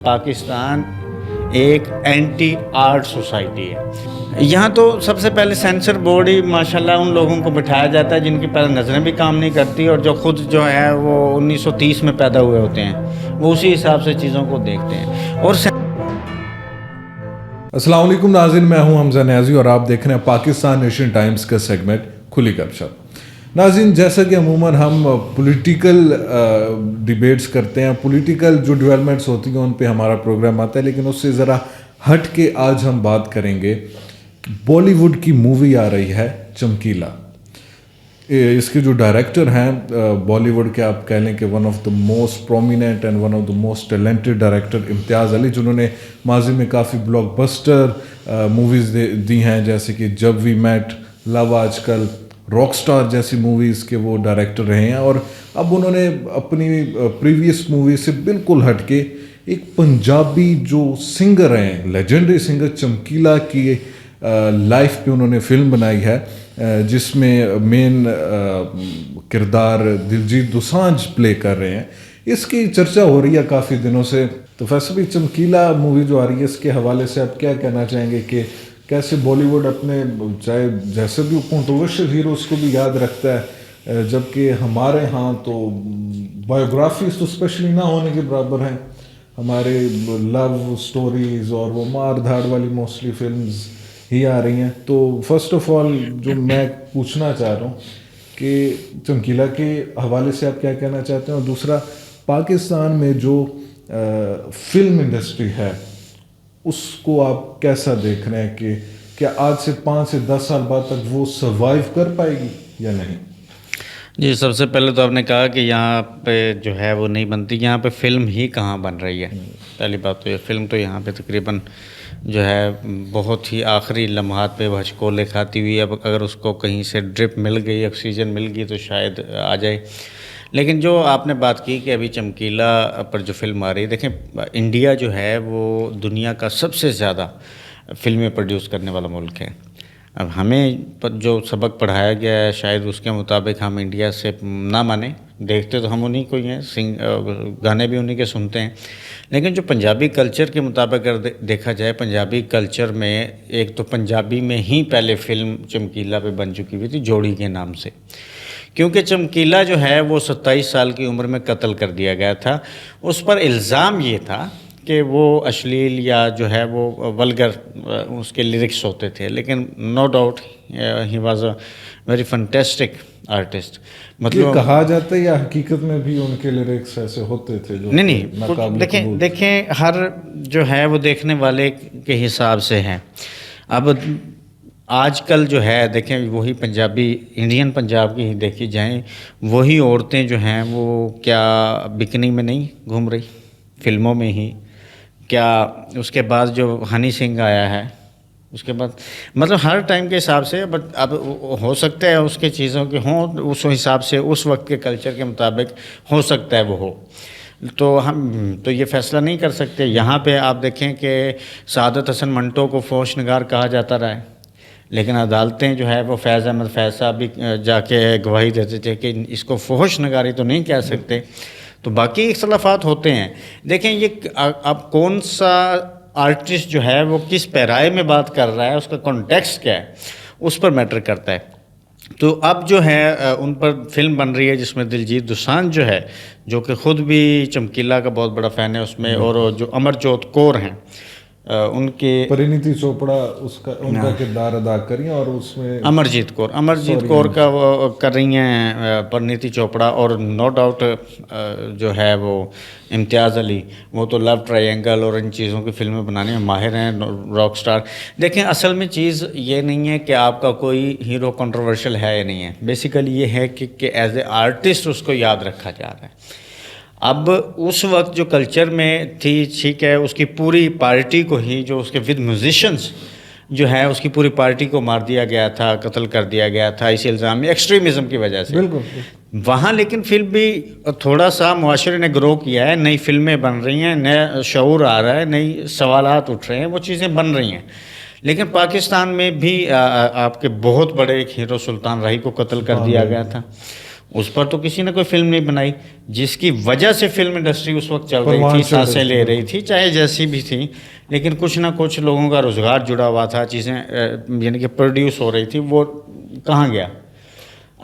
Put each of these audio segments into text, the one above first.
پاکستان ایک anti art society ہے. یہاں تو سب سے پہلے سینسر بورڈ ہی ماشاءاللہ ان لوگوں کو بٹھایا جاتا ہے جن کی پہلے نظریں بھی کام نہیں کرتی اور جو خود جو ہے وہ 1930 میں پیدا ہوئے ہوتے ہیں، وہ اسی حساب سے چیزوں کو دیکھتے ہیں. اور السلام علیکم ناظرین، میں ہوں حمزہ نیازی اور آپ دیکھ رہے ہیں پاکستان نیشن ٹائمز کا سیگمنٹ کھلی گپ شپ. ناظرین، جیسا کہ عموماً ہم پولیٹیکل ڈیبیٹس کرتے ہیں، پولیٹیکل جو ڈیولپمنٹس ہوتی ہیں ان پہ ہمارا پروگرام آتا ہے، لیکن اس سے ذرا ہٹ کے آج ہم بات کریں گے. بالی ووڈ کی مووی آ رہی ہے چمکیلا. اس کے جو ڈائریکٹر ہیں بالی ووڈ کے، آپ کہہ لیں کہ one of the most prominent and one of the most talented director امتیاز علی، جنہوں نے ماضی میں کافی بلاک بسٹر موویز دی ہیں، جیسے کہ جب وی میٹ، لو آج کل، راک سٹار جیسی موویز کے وہ ڈائریکٹر رہے ہیں. اور اب انہوں نے اپنی پریویس مووی سے بالکل ہٹ کے ایک پنجابی جو سنگر ہیں، لیجنڈری سنگر چمکیلا کی لائف پہ انہوں نے فلم بنائی ہے، جس میں مین کردار دلجیت دوسانجھ پلے کر رہے ہیں. اس کی چرچا ہو رہی ہے کافی دنوں سے. تو فیصل بھی چمکیلا مووی جو آ رہی ہے اس کے حوالے سے آپ کیا کہنا چاہیں گے کہ کیسے بالی ووڈ اپنے چاہے جیسے بھی کنٹروورشل ہیروز کو بھی یاد رکھتا ہے، جبکہ ہمارے ہاں تو بایوگرافیز تو اسپیشلی نہ ہونے کے برابر ہیں. ہمارے لو سٹوریز اور وہ مار دھاڑ والی موسٹلی فلمز ہی آ رہی ہیں. تو فرسٹ آف آل جو میں پوچھنا چاہ رہا ہوں کہ چمکیلا کے حوالے سے آپ کیا کہنا چاہتے ہیں، اور دوسرا پاکستان میں جو فلم انڈسٹری ہے اس کو آپ کیسا دیکھ رہے ہیں کہ کیا آج سے 5 سے 10 سال بعد تک وہ سروائیو کر پائے گی یا نہیں؟ جی، سب سے پہلے تو آپ نے کہا کہ یہاں پہ جو ہے وہ نہیں بنتی. یہاں پہ فلم ہی کہاں بن رہی ہے. پہلی بات تو یہ فلم تو یہاں پہ تقریباً جو ہے بہت ہی آخری لمحات پہ بھچکولے کھاتی ہوئی. اب اگر اس کو کہیں سے ڈرپ مل گئی، آکسیجن مل گئی تو شاید آ جائے. لیکن جو آپ نے بات کی کہ ابھی چمکیلا پر جو فلم آ رہی ہے، دیکھیں انڈیا جو ہے وہ دنیا کا سب سے زیادہ فلمیں پروڈیوس کرنے والا ملک ہے. اب ہمیں جو سبق پڑھایا گیا ہے شاید اس کے مطابق ہم انڈیا سے نہ مانیں. دیکھتے تو ہم انہیں کو ہی ہیں، گانے بھی انہیں کے سنتے ہیں. لیکن جو پنجابی کلچر کے مطابق اگر دیکھا جائے، پنجابی کلچر میں ایک تو پنجابی میں ہی پہلے فلم چمکیلا پہ بن چکی ہوئی تھی جوڑی کے نام سے، کیونکہ چمکیلا جو ہے وہ 27 سال کی عمر میں قتل کر دیا گیا تھا. اس پر الزام یہ تھا کہ وہ اشلیل یا جو ہے وہ ولگر اس کے لیرکس ہوتے تھے. لیکن no doubt he was a very fantastic artist. مطلب کہا جاتا ہے یا حقیقت میں بھی ان کے لیرکس ایسے ہوتے تھے جو نہیں، دیکھیں ہر جو ہے وہ دیکھنے والے کے حساب سے ہے. اب آج کل جو ہے دیکھیں وہی پنجابی، انڈین پنجاب کی ہی دیکھی جائیں، وہی عورتیں جو ہیں وہ کیا بکنی میں نہیں گھوم رہی فلموں میں ہی؟ کیا اس کے بعد جو ہنی سنگھ آیا ہے اس کے بعد، مطلب ہر ٹائم کے حساب سے. اب ہو سکتا ہے اس کے چیزوں کے ہوں اس حساب سے، اس وقت کے کلچر کے مطابق ہو سکتا ہے وہ ہو، تو ہم تو یہ فیصلہ نہیں کر سکتے. یہاں پہ آپ دیکھیں کہ سعادت حسن منٹو کو فحش نگار کہا جاتا رہا ہے، لیکن عدالتیں جو ہے وہ فیض احمد فیض صاحب بھی جا کے گواہی دیتے تھے کہ اس کو فحش نگاری تو نہیں کہہ سکتے. تو باقی اختلافات ہوتے ہیں. دیکھیں یہ اب کون سا آرٹسٹ جو ہے وہ کس پیرائے میں بات کر رہا ہے، اس کا کانٹیکسٹ کیا ہے، اس پر میٹر کرتا ہے. تو اب جو ہے ان پر فلم بن رہی ہے جس میں دلجیت دوسانجھ جو ہے، جو کہ خود بھی چمکیلا کا بہت بڑا فین ہے اس میں، اور جو امرجوت کور ہیں ان کے پرینیتی چوپڑا ان کا کردار ادا کری ہیں، اور اس میں امرجیت کور کا وہ کر رہی ہیں پرینیتی چوپڑا. اور نو ڈاؤٹ جو ہے وہ امتیاز علی، وہ تو لو ٹرائی اینگل اور ان چیزوں کی فلمیں بنانے میں ماہر ہیں، راک سٹار. دیکھیں اصل میں چیز یہ نہیں ہے کہ آپ کا کوئی ہیرو کنٹروورشل ہے یا نہیں ہے. بیسیکلی یہ ہے کہ ایز اے آرٹسٹ اس کو یاد رکھا جا رہا ہے. اب اس وقت جو کلچر میں تھی، ٹھیک ہے، اس کی پوری پارٹی کو ہی، جو اس کے ود میوزیشنز جو ہے اس کی پوری پارٹی کو مار دیا گیا تھا، قتل کر دیا گیا تھا اسی الزام میں، ایکسٹریمزم کی وجہ سے. بالکل وہاں لیکن پھر بھی تھوڑا سا معاشرے نے گرو کیا ہے، نئی فلمیں بن رہی ہیں، نیا شعور آ رہا ہے، نئی سوالات اٹھ رہے ہیں، وہ چیزیں بن رہی ہیں. لیکن پاکستان میں بھی آپ کے بہت بڑے ایک ہیرو سلطان راہی کو قتل کر دیا گیا تھا. اس پر تو کسی نے کوئی فلم نہیں بنائی، جس کی وجہ سے فلم انڈسٹری اس وقت چل رہی پروان تھی، چڑھ سانسیں رہی لے رہی تھی، چاہے جیسی بھی تھی، لیکن کچھ نہ کچھ لوگوں کا روزگار جڑا ہوا تھا، چیزیں یعنی کہ پروڈیوس ہو رہی تھی، وہ کہاں گیا؟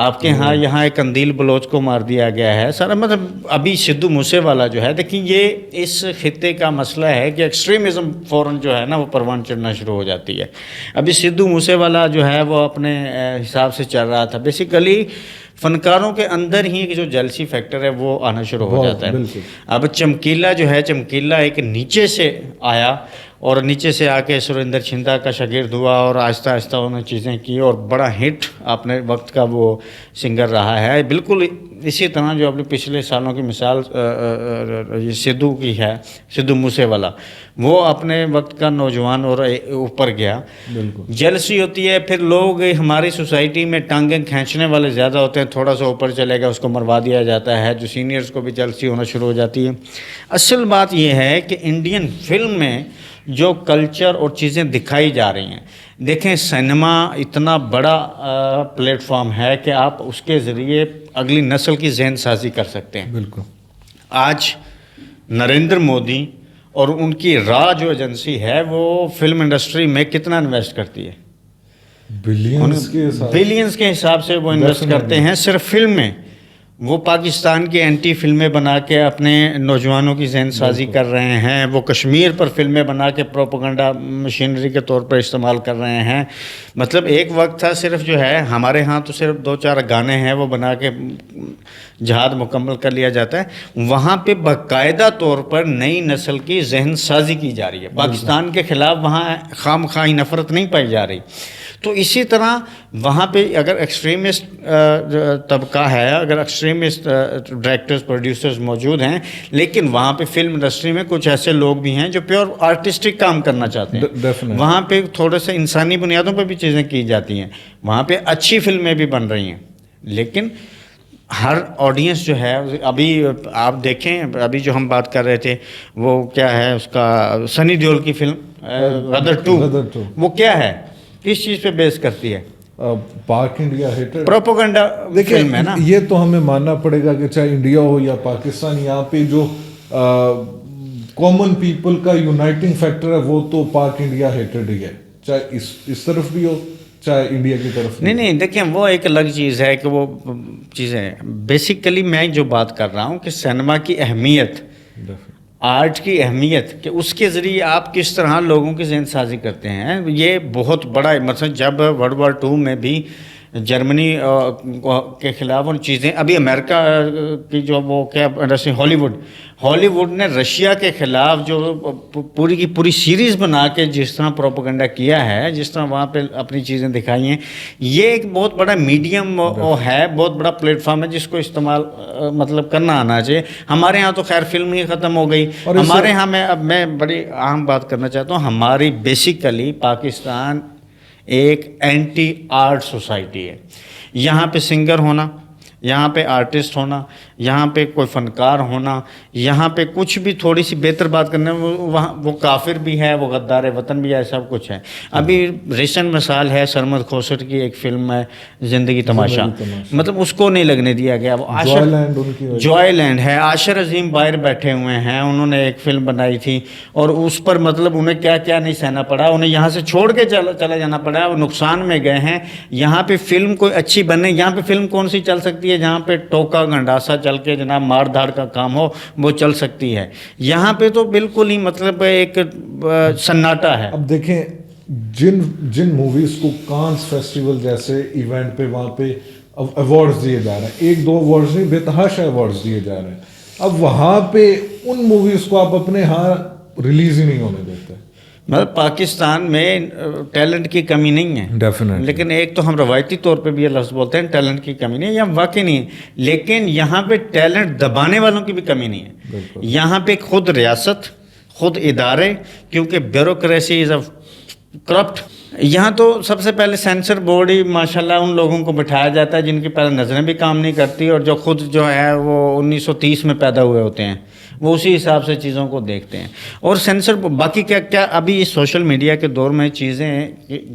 آپ کے ہاں یہاں ایک قندیل بلوچ کو مار دیا گیا ہے سارا، مطلب ابھی سدھو موسے والا جو ہے، دیکھیں یہ اس خطے کا مسئلہ ہے کہ ایکسٹریمزم فوراً جو ہے نا وہ پروان چڑھنا شروع ہو جاتی ہے۔ ابھی سدھو موسے والا جو ہے وہ اپنے حساب سے چل رہا تھا، بیسیکلی فنکاروں کے اندر ہی جو جلسی فیکٹر ہے وہ آنا شروع ہو جاتا ہے۔ بالکل۔ اب چمکیلا جو ہے، چمکیلا ایک نیچے سے آیا اور نیچے سے آ کے سریندر چھندا کا شاگرد ہوا اور آہستہ آہستہ انہوں نے چیزیں کی اور بڑا ہٹ اپنے وقت کا وہ سنگر رہا ہے۔ بالکل اسی طرح جو اپنے پچھلے سالوں کی مثال یہ سدھو کی ہے، سدھو موسے والا، وہ اپنے وقت کا نوجوان اور اوپر گیا۔ بالکل جلسی ہوتی ہے، پھر لوگ ہماری سوسائٹی میں ٹانگیں کھینچنے والے زیادہ ہوتے ہیں، تھوڑا سا اوپر چلے گا اس کو مروا دیا جاتا ہے، جو سینئرز کو بھی جلسی ہونا شروع ہو جاتی ہے۔ اصل بات یہ ہے کہ انڈین فلم میں جو کلچر اور چیزیں دکھائی جا رہی ہیں، دیکھیں سنیما اتنا بڑا پلیٹ فارم ہے کہ آپ اس کے ذریعے اگلی نسل کی ذہن سازی کر سکتے ہیں۔ بالکل۔ آج نریندر مودی اور ان کی را جو ایجنسی ہے وہ فلم انڈسٹری میں کتنا انویسٹ کرتی ہے؟ بلینز کے حساب سے وہ انویسٹ کرتے ہیں صرف فلم میں۔ وہ پاکستان کی اینٹی فلمیں بنا کے اپنے نوجوانوں کی ذہن سازی کر رہے ہیں، وہ کشمیر پر فلمیں بنا کے پروپیگنڈا مشینری کے طور پر استعمال کر رہے ہیں۔ مطلب ایک وقت تھا صرف جو ہے ہمارے ہاں تو صرف 2-4 گانے ہیں وہ بنا کے جہاد مکمل کر لیا جاتا ہے، وہاں پہ باقاعدہ طور پر نئی نسل کی ذہن سازی کی جا رہی ہے، پاکستان کے خلاف وہاں خام خواہی نفرت نہیں پائی جا رہی۔ تو اسی طرح وہاں پہ اگر ایکسٹریمسٹ طبقہ ہے، اگر ایکسٹریمسٹ ڈائریکٹرز پروڈیوسرز موجود ہیں، لیکن وہاں پہ فلم انڈسٹری میں کچھ ایسے لوگ بھی ہیں جو پیور آرٹسٹک کام کرنا چاہتے ہیں، وہاں پہ تھوڑے سے انسانی بنیادوں پہ بھی چیزیں کی جاتی ہیں، وہاں پہ اچھی فلمیں بھی بن رہی ہیں، لیکن ہر آڈینس جو ہے ابھی آپ دیکھیں، ابھی جو ہم بات کر رہے تھے وہ کیا ہے، اس کا سنی دیول کی فلم غدر 2، وہ کیا ہے، کس چیز پہ بیس کرتی ہے؟ پاک انڈیا ہیٹر پروپیگنڈا فلم ہے نا۔ یہ تو ہمیں ماننا پڑے گا کہ چاہے انڈیا ہو یا پاکستان، یہاں پہ جو کامن پیپل کا یونائٹنگ فیکٹر ہے وہ تو پاک انڈیا ہیٹرڈ ہی ہے، چاہے اس طرف بھی ہو چاہے انڈیا کی طرف۔ نہیں دیکھیں وہ ایک الگ چیز ہے کہ وہ چیزیں، بیسیکلی میں جو بات کر رہا ہوں کہ سینما کی اہمیت، آرٹ کی اہمیت، کہ اس کے ذریعے آپ کس طرح لوگوں کی ذہن سازی کرتے ہیں، یہ بہت بڑا ہے۔ مثلا جب ورلڈ وار 2 میں بھی جرمنی کے خلاف ان چیزیں، ابھی امریکہ کی جو وہ کیا ہالی ووڈ نے رشیا کے خلاف جو پوری کی پوری سیریز بنا کے جس طرح پروپیگنڈا کیا ہے، جس طرح وہاں پہ اپنی چیزیں دکھائی ہیں، یہ ایک بہت بڑا میڈیم ہے، بہت بڑا پلیٹ فارم ہے جس کو استعمال مطلب کرنا آنا چاہیے۔ ہمارے ہاں تو خیر فلم ہی ختم ہو گئی، ہمارے ہاں میں بڑی اہم بات کرنا چاہتا ہوں، ہماری بیسیکلی پاکستان ایک اینٹی آرٹ سوسائٹی ہے۔ یہاں پہ سنگر ہونا، یہاں پہ آرٹسٹ ہونا، یہاں پہ کوئی فنکار ہونا، یہاں پہ کچھ بھی تھوڑی سی بہتر بات کرنا، وہاں وہ کافر بھی ہے، وہ غدار وطن بھی ہے، سب کچھ ہے۔ ابھی ریسنٹ مثال ہے سرمد کھوسٹ کی ایک فلم ہے زندگی تماشا، مطلب اس کو نہیں لگنے دیا گیا، وہ جوائے لینڈ ہے، عاشر عظیم باہر بیٹھے ہوئے ہیں، انہوں نے ایک فلم بنائی تھی اور اس پر مطلب انہیں کیا کیا نہیں سہنا پڑا، انہیں یہاں سے چھوڑ کے چلا جانا پڑا، وہ نقصان میں گئے ہیں۔ یہاں پہ فلم کوئی اچھی بنے، یہاں پہ فلم کون سی چل سکتی ہے جہاں پہ ٹوکا گنڈاسا چل کے جناب مار دھاڑ کا کام ہو، وہ چل سکتی ہے، یہاں پہ تو بالکل ہی مطلب ایک سناٹا ہے۔ اب دیکھیں جن موویز کو کانز فیسٹیول جیسے ایونٹ پہ وہاں پہ ایوارڈز دیے جا رہے ہیں، 1-2 ایوارڈز نہیں، بے تحاشا ایوارڈز دیے جا رہے ہیں، اب وہاں پہ ان موویز کو آپ اپنے ہاں ریلیز ہی نہیں ہونے دیتے۔ مطلب پاکستان میں ٹیلنٹ کی کمی نہیں ہے ڈیفینیٹلی، لیکن ایک تو ہم روایتی طور پہ بھی یہ لفظ بولتے ہیں ٹیلنٹ کی کمی نہیں ہے، یہاں واقعی نہیں ہے، لیکن یہاں پہ ٹیلنٹ دبانے والوں کی بھی کمی نہیں ہے۔ یہاں پہ خود ریاست، خود ادارے، کیونکہ بیوروکریسی از اے کرپٹ، یہاں تو سب سے پہلے سینسر بورڈ ہی ماشاءاللہ ان لوگوں کو بٹھایا جاتا ہے جن کی پہلے نظریں بھی کام نہیں کرتی اور جو خود جو ہے وہ 1930 میں پیدا ہوئے ہوتے ہیں وہ اسی حساب سے چیزوں کو دیکھتے ہیں. اور سینسر باقی کیا ابھی اس سوشل میڈیا کے دور میں چیزیں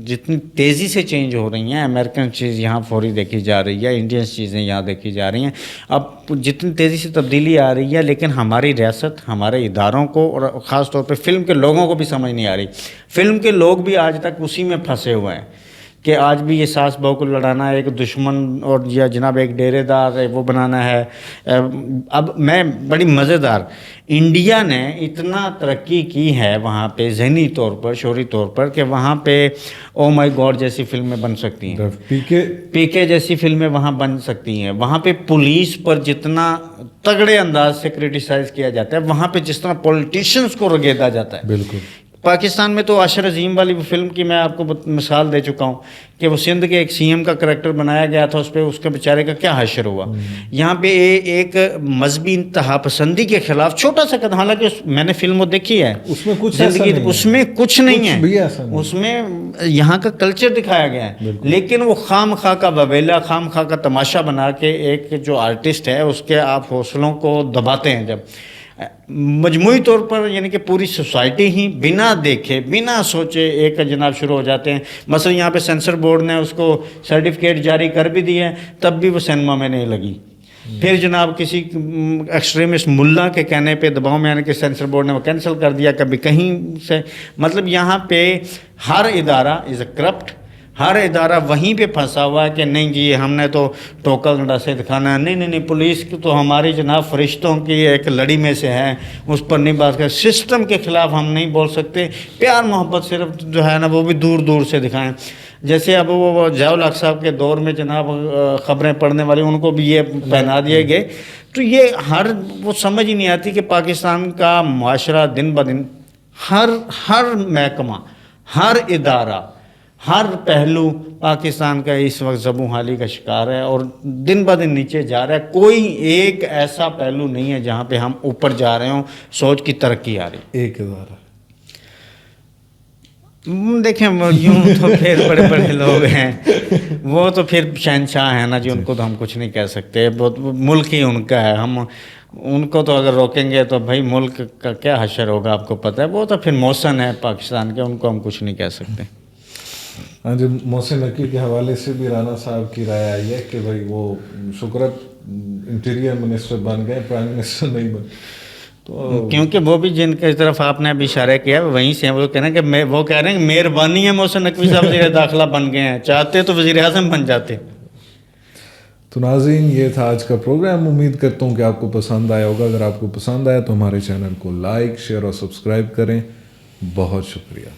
جتنی تیزی سے چینج ہو رہی ہیں، امریکن چیز یہاں فوری دیکھی جا رہی ہے، انڈینس چیزیں یہاں دیکھی جا رہی ہیں، اب جتنی تیزی سے تبدیلی آ رہی ہے، لیکن ہماری ریاست، ہمارے اداروں کو اور خاص طور پہ فلم کے لوگوں کو بھی سمجھ نہیں آ رہی. فلم کے لوگ بھی آج تک اسی میں پھنسے ہوئے ہیں کہ آج بھی یہ ساس بہو کو لڑانا ہے، ایک دشمن اور یا جناب ایک ڈیرے دار ہے وہ بنانا ہے. اب میں بڑی مزیدار، انڈیا نے اتنا ترقی کی ہے وہاں پہ ذہنی طور پر، شعوری طور پر، کہ وہاں پہ او مائی گاڈ جیسی فلمیں بن سکتی ہیں، پی کے جیسی فلمیں وہاں بن سکتی ہیں. وہاں پہ پولیس پر جتنا تگڑے انداز سے کرٹیسائز کیا جاتا ہے، وہاں پہ جس طرح پولیٹیشنز کو رگیدا جاتا ہے. بالکل. پاکستان میں تو عاشر عظیم والی فلم کی میں آپ کو مثال دے چکا ہوں کہ وہ سندھ کے ایک سی ایم کا کریکٹر بنایا گیا تھا، اس پہ اس کے بیچارے کا کیا حشر ہوا. یہاں پہ ایک مذہبی انتہا پسندی کے خلاف چھوٹا سا قدم، حالانکہ میں نے فلم دیکھی ہے، اس میں کچھ اس میں کچھ نہیں ہے، اس میں یہاں کا کلچر دکھایا گیا ہے، لیکن وہ خام خواہ کا وبیلا، خام خواہ کا تماشا بنا کے ایک جو آرٹسٹ ہے اس کے آپ حوصلوں کو دباتے ہیں. جب مجموعی طور پر یعنی کہ پوری سوسائٹی ہی بنا دیکھے بنا سوچے ایک جناب شروع ہو جاتے ہیں. مثلا یہاں پہ سینسر بورڈ نے اس کو سرٹیفکیٹ جاری کر بھی دی ہے، تب بھی وہ سینما میں نہیں لگی. پھر جناب کسی ایکسٹریمسٹ ملا کے کہنے پہ دباؤ میں آنے کے سینسر بورڈ نے وہ کینسل کر دیا کبھی کہیں سے. مطلب یہاں پہ ہر ادارہ از اے کرپٹ، ہر ادارہ وہیں پہ پھنسا ہوا ہے کہ نہیں جی ہم نے تو ٹوکل ڈنڈا سے دکھانا ہے. نہیں، پولیس کی تو ہماری جناب فرشتوں کی ایک لڑی میں سے ہے، اس پر نہیں بات کر. سسٹم کے خلاف ہم نہیں بول سکتے، پیار محبت صرف جو ہے نا وہ بھی دور دور سے دکھائیں. جیسے اب وہ ضیاء الحق صاحب کے دور میں جناب خبریں پڑھنے والے ان کو بھی یہ پہنا دیے گئے. تو یہ وہ سمجھ ہی نہیں آتی کہ پاکستان کا معاشرہ دن بدن ہر محکمہ، ہر ادارہ، ہر پہلو پاکستان کا اس وقت زبوں حالی کا شکار ہے اور دن بدن نیچے جا رہا ہے. کوئی ایک ایسا پہلو نہیں ہے جہاں پہ ہم اوپر جا رہے ہوں، سوچ کی ترقی آ رہی. ایک ادارہ دیکھیں یوں تو پھر بڑے بڑے لوگ ہیں، وہ تو پھر شہنشاہ ہیں نا جی، ان کو تو ہم کچھ نہیں کہہ سکتے. ملک ہی ان کا ہے، ہم ان کو تو اگر روکیں گے تو بھائی ملک کا کیا حشر ہوگا آپ کو پتہ ہے. وہ تو پھر محسن ہے پاکستان کے، ان کو ہم کچھ نہیں کہہ سکتے. ہاں جی، محسن نقوی کے حوالے سے بھی رانا صاحب کی رائے آئی ہے کہ بھائی وہ شکرت انٹیریئر منسٹر بن گئے، پرائم منسٹر نہیں بن. تو کیونکہ وہ بھی جن کی طرف آپ نے ابھی اشارہ کیا وہیں سے وہ کہنا کہ وہ کہہ رہے ہیں مہربانی ہے محسن نقوی صاحب وزیر داخلہ بن گئے ہیں، چاہتے تو وزیر اعظم بن جاتے. تو ناظرین یہ تھا آج کا پروگرام. امید کرتا ہوں کہ آپ کو پسند آیا ہوگا. اگر آپ کو پسند آیا تو ہمارے چینل کو لائک، شیئر اور سبسکرائب کریں. بہت شکریہ.